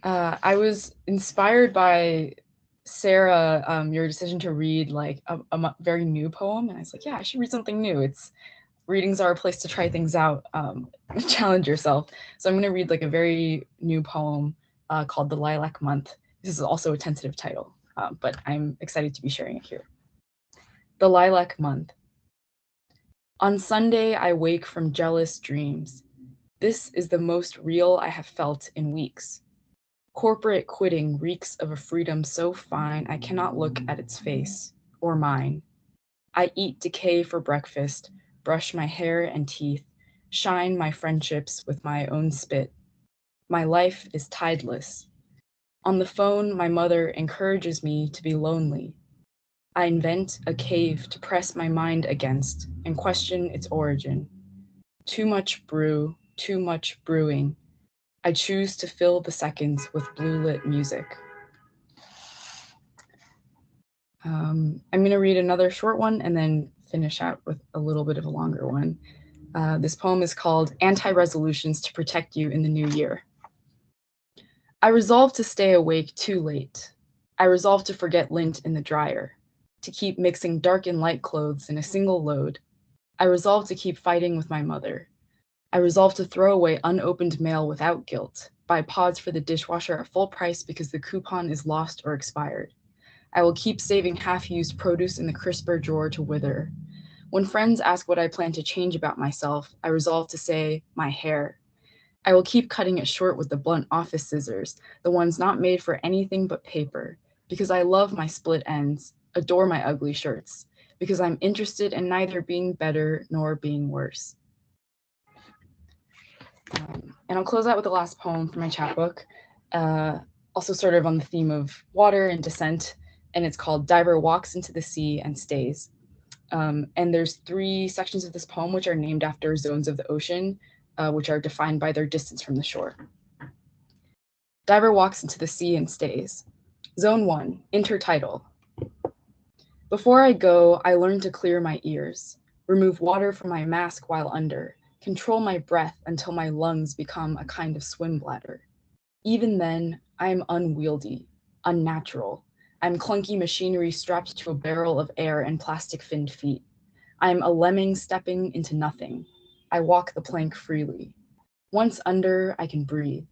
I was inspired by Sara, your decision to read like a very new poem, and I was like, yeah, I should read something new. It's readings are a place to try things out, challenge yourself. So I'm going to read like a very new poem called The Lilac Month. This is also a tentative title, but I'm excited to be sharing it here. The Lilac Month. On Sunday, I wake from jealous dreams. This is the most real I have felt in weeks. Corporate quitting reeks of a freedom so fine I cannot look at its face, or mine. I eat decay for breakfast, brush my hair and teeth, shine my friendships with my own spit. My life is tideless. On the phone, my mother encourages me to be lonely. I invent a cave to press my mind against and question its origin. Too much brew, too much brewing. I choose to fill the seconds with blue-lit music. I'm going to read another short one and then finish out with a little bit of a longer one. This poem is called Anti-Resolutions to Protect You in the New Year. I resolve to stay awake too late. I resolve to forget lint in the dryer, to keep mixing dark and light clothes in a single load. I resolve to keep fighting with my mother. I resolve to throw away unopened mail without guilt, buy pods for the dishwasher at full price because the coupon is lost or expired. I will keep saving half-used produce in the crisper drawer to wither. When friends ask what I plan to change about myself, I resolve to say, my hair. I will keep cutting it short with the blunt office scissors, the ones not made for anything but paper, because I love my split ends, adore my ugly shirts, because I'm interested in neither being better nor being worse. And I'll close out with the last poem from my chapbook, also sort of on the theme of water and descent, and it's called Diver Walks into the Sea and Stays. And there's 3 sections of this poem which are named after zones of the ocean, which are defined by their distance from the shore. Diver walks into the sea and stays. Zone 1, intertidal. Before I go, I learn to clear my ears, remove water from my mask while under, control my breath until my lungs become a kind of swim bladder. Even then, I am unwieldy, unnatural. I'm clunky machinery strapped to a barrel of air and plastic-finned feet. I am a lemming stepping into nothing. I walk the plank freely. Once under, I can breathe.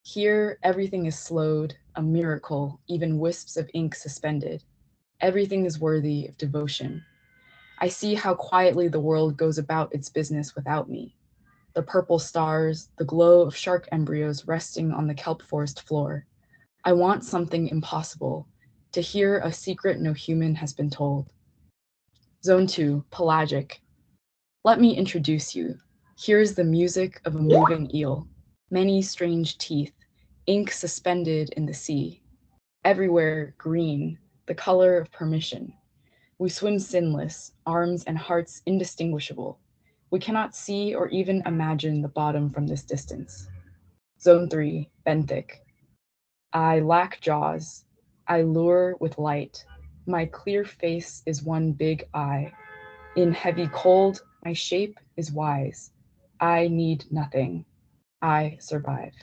Here, everything is slowed, a miracle, even wisps of ink suspended. Everything is worthy of devotion. I see how quietly the world goes about its business without me. The purple stars, the glow of shark embryos resting on the kelp forest floor. I want something impossible, to hear a secret no human has been told. Zone 2, pelagic. Let me introduce you. Here's the music of a moving eel. Many strange teeth, ink suspended in the sea. Everywhere green, the color of permission. We swim sinless, arms and hearts indistinguishable. We cannot see or even imagine the bottom from this distance. Zone 3, benthic. I lack jaws. I lure with light. My clear face is one big eye. In heavy cold, my shape is wise. I need nothing. I survive.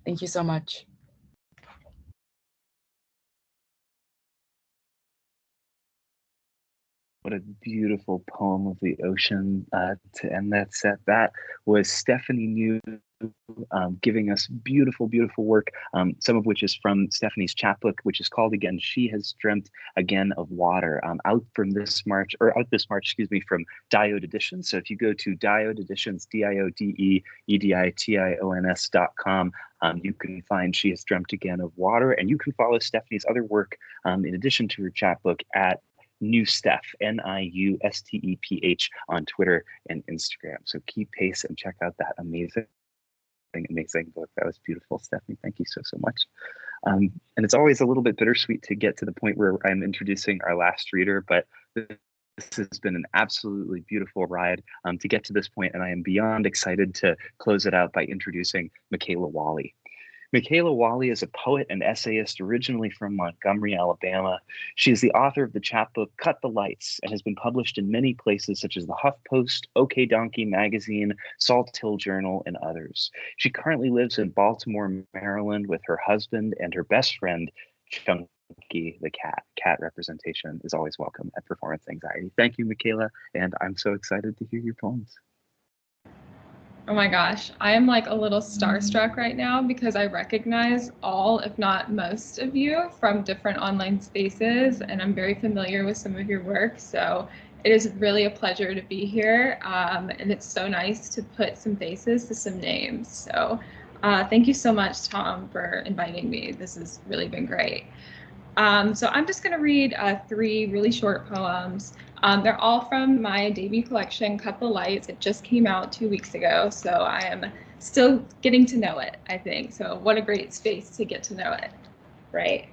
Thank you so much. What a beautiful poem of the ocean to end that set. That was Stephanie New giving us beautiful, beautiful work, some of which is from Stephanie's chapbook, which is called again, She Has Dreamt Again of Water, out this March, excuse me, from Diode Editions. So if you go to Diode Editions, DIODEEDITIONS.com, you can find She Has Dreamt Again of Water, and you can follow Stephanie's other work in addition to her chapbook at New Steph, NIUSTEPH on Twitter and Instagram. So keep pace and check out that amazing book. That was beautiful, Stephanie. Thank you so much. And it's always a little bit bittersweet to get to the point where I'm introducing our last reader, but this has been an absolutely beautiful ride to get to this point, and I am beyond excited to close it out by introducing Micaela Walley. Micaela Walley is a poet and essayist originally from Montgomery, Alabama. She is the author of the chapbook Cut the Lights and has been published in many places such as the HuffPost, OK Donkey Magazine, Salt Hill Journal, and others. She currently lives in Baltimore, Maryland with her husband and her best friend, Chunky. monkey, the cat. Cat representation is always welcome at Performance Anxiety. Thank you, Micaela, and I'm so excited to hear your poems. Oh my gosh, I am like a little starstruck right now because I recognize all, if not most of you from different online spaces, and I'm very familiar with some of your work. So it is really a pleasure to be here, and it's so nice to put some faces to some names. So thank you so much, Tom, for inviting me. This has really been great. So I'm just going to read 3 really short poems. They're all from my debut collection, Cut the Lights. It just came out 2 weeks ago, so I am still getting to know it, I think. So what a great space to get to know it, right?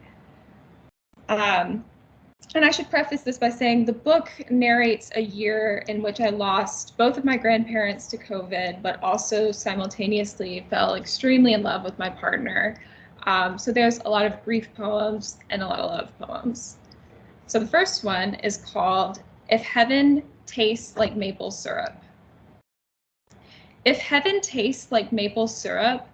And I should preface this by saying the book narrates a year in which I lost both of my grandparents to COVID, but also simultaneously fell extremely in love with my partner. So there's a lot of grief poems and a lot of love poems. So the first one is called If Heaven Tastes Like Maple Syrup. If heaven tastes like maple syrup,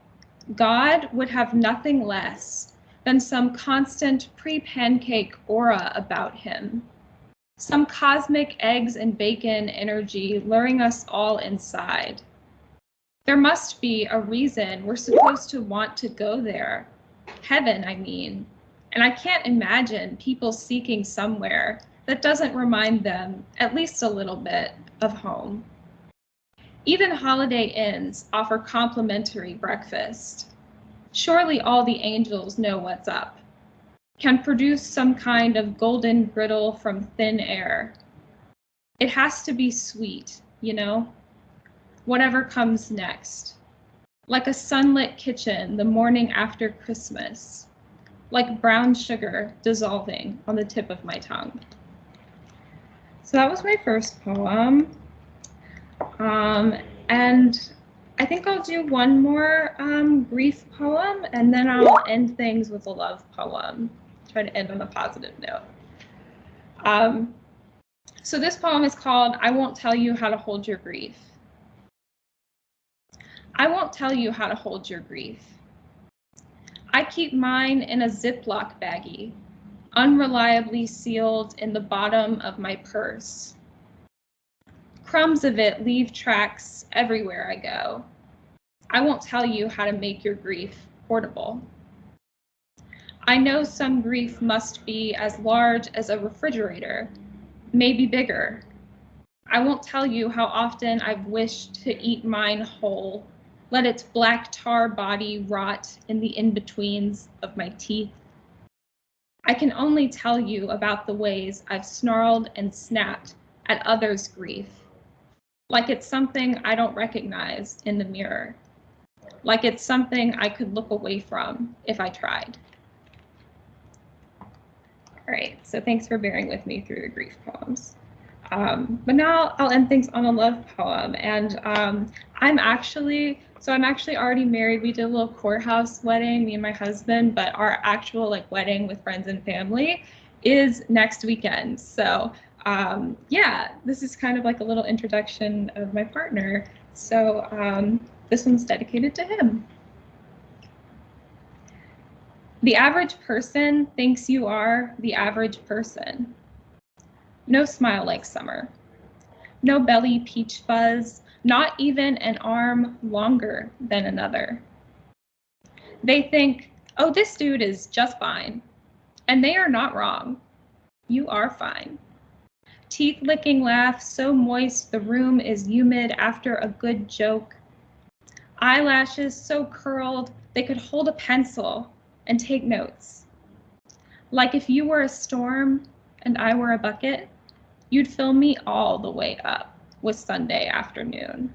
God would have nothing less than some constant pre-pancake aura about him, some cosmic eggs and bacon energy luring us all inside. There must be a reason we're supposed to want to go there. Heaven, I mean. And I can't imagine people seeking somewhere that doesn't remind them, at least a little bit, of home. Even Holiday Inns offer complimentary breakfast. Surely all the angels know what's up, can produce some kind of golden griddle from thin air. It has to be sweet, you know, whatever comes next. Like a sunlit kitchen the morning after Christmas, like brown sugar dissolving on the tip of my tongue. So that was my first poem. And I think I'll do one more grief poem, and then I'll end things with a love poem. Try to end on a positive note. So this poem is called I Won't Tell You How to Hold Your Grief. I won't tell you how to hold your grief. I keep mine in a Ziploc baggie, unreliably sealed in the bottom of my purse. Crumbs of it leave tracks everywhere I go. I won't tell you how to make your grief portable. I know some grief must be as large as a refrigerator, maybe bigger. I won't tell you how often I've wished to eat mine whole, let its black tar body rot in the in-betweens of my teeth. I can only tell you about the ways I've snarled and snapped at others' grief, like it's something I don't recognize in the mirror, like it's something I could look away from if I tried. All right, so thanks for bearing with me through the grief poems. But now I'll end things on a love poem, and I'm actually already married. We did a little courthouse wedding, me and my husband, but our actual wedding with friends and family is next weekend. So yeah, this is kind of like a little introduction of my partner. So this one's dedicated to him. The average person thinks you are the average person. No smile like summer. No belly peach fuzz, not even an arm longer than another. They think, oh, this dude is just fine. And they are not wrong. You are fine. Teeth licking laugh so moist the room is humid after a good joke. Eyelashes so curled they could hold a pencil and take notes. Like if you were a storm and I were a bucket, you'd fill me all the way up with Sunday afternoon.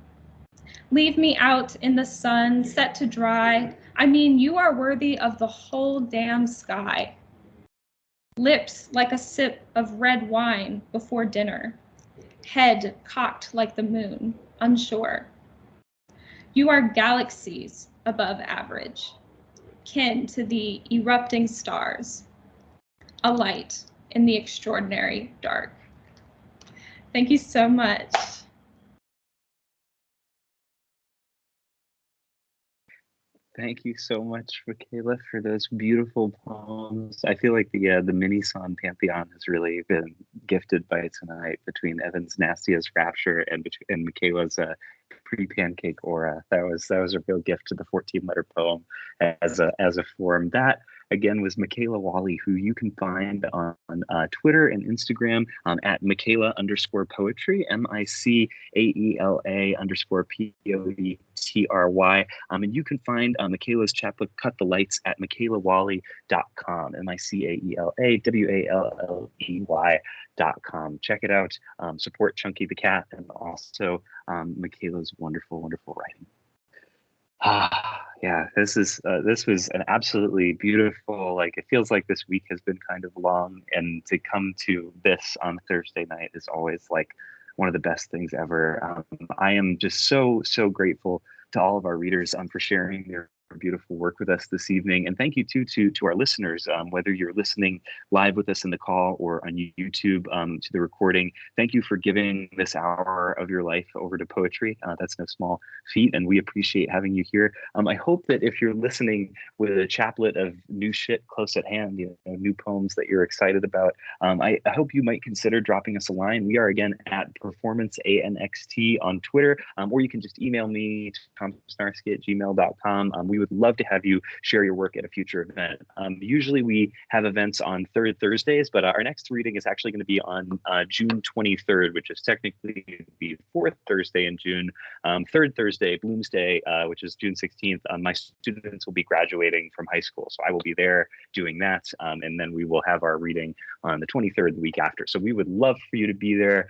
Leave me out in the sun, set to dry. I mean, you are worthy of the whole damn sky. Lips like a sip of red wine before dinner. Head cocked like the moon, unsure. You are galaxies above average, kin to the erupting stars, a light in the extraordinary dark. Thank you so much. Thank you so much, Micaela, for those beautiful poems. I feel like the mini song pantheon has really been gifted by tonight between Evan's Nastiest Rapture and Micaela's pre-pancake aura. That was a real gift to the 14-letter poem as a form. That again was Micaela Walley, who you can find on Twitter and Instagram at Micaela_poetry, MICAELA_POETRY. And you can find Micaela's chapbook, Cut the Lights, at micaelawalley.com, MICAELAWALLEY.com. Check it out. Support Chunky the Cat and also Micaela's wonderful, wonderful writing. Yeah, this was an absolutely beautiful, like, it feels like this week has been kind of long, and to come to this on Thursday night is always like one of the best things ever. I am just so grateful to all of our readers for sharing their beautiful work with us this evening, and thank you too to our listeners, whether you're listening live with us in the call or on YouTube to the recording. Thank you for giving this hour of your life over to poetry. That's no small feat, and we appreciate having you here. I hope that if you're listening with a chaplet of new shit close at hand, new poems that you're excited about, I hope you might consider dropping us a line. We are again at performanceanxt on Twitter, or you can just email me, tomsnarsky@gmail.com. We would love to have you share your work at a future event. Usually we have events on third Thursdays, but our next reading is actually going to be on June 23rd, which is technically the fourth Thursday in June. Third Thursday, Bloomsday, which is June 16th, my students will be graduating from high school. So I will be there doing that. And then we will have our reading on the 23rd, the week after. So we would love for you to be there.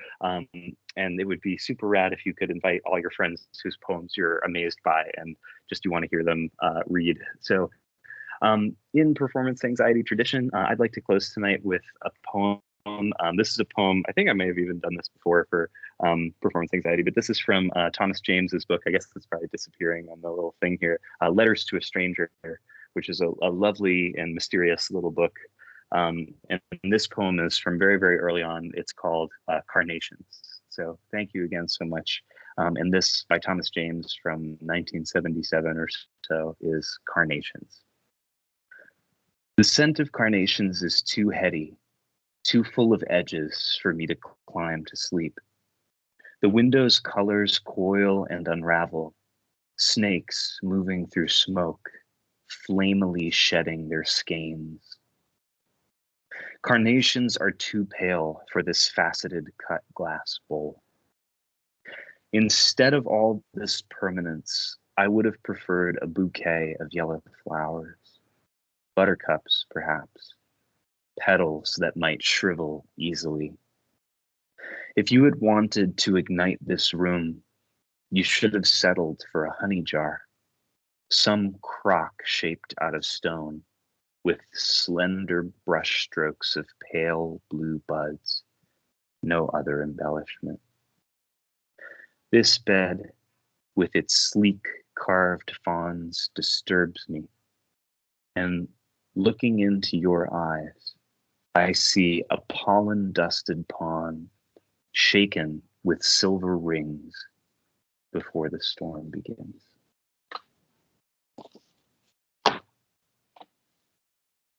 And it would be super rad if you could invite all your friends whose poems you're amazed by and just you want to hear them read. So in performance anxiety tradition, I'd like to close tonight with a poem. This is a poem, I think I may have even done this before for performance anxiety, but this is from Thomas James's book. I guess it's probably disappearing on the little thing here, Letters to a Stranger, which is a lovely and mysterious little book. And this poem is from very, very early on. It's called Carnations. So thank you again so much. And this, by Thomas James from 1977 or so, is Carnations. The scent of carnations is too heady, too full of edges for me to climb to sleep. The window's colors coil and unravel, snakes moving through smoke, flamily shedding their skeins. Carnations are too pale for this faceted cut glass bowl. Instead of all this permanence, I would have preferred a bouquet of yellow flowers, buttercups perhaps, petals that might shrivel easily. If you had wanted to ignite this room, you should have settled for a honey jar, some crock shaped out of stone, with slender brush strokes of pale blue buds, no other embellishment. This bed, with its sleek carved fawns, disturbs me, and looking into your eyes, I see a pollen-dusted pond shaken with silver rings before the storm begins.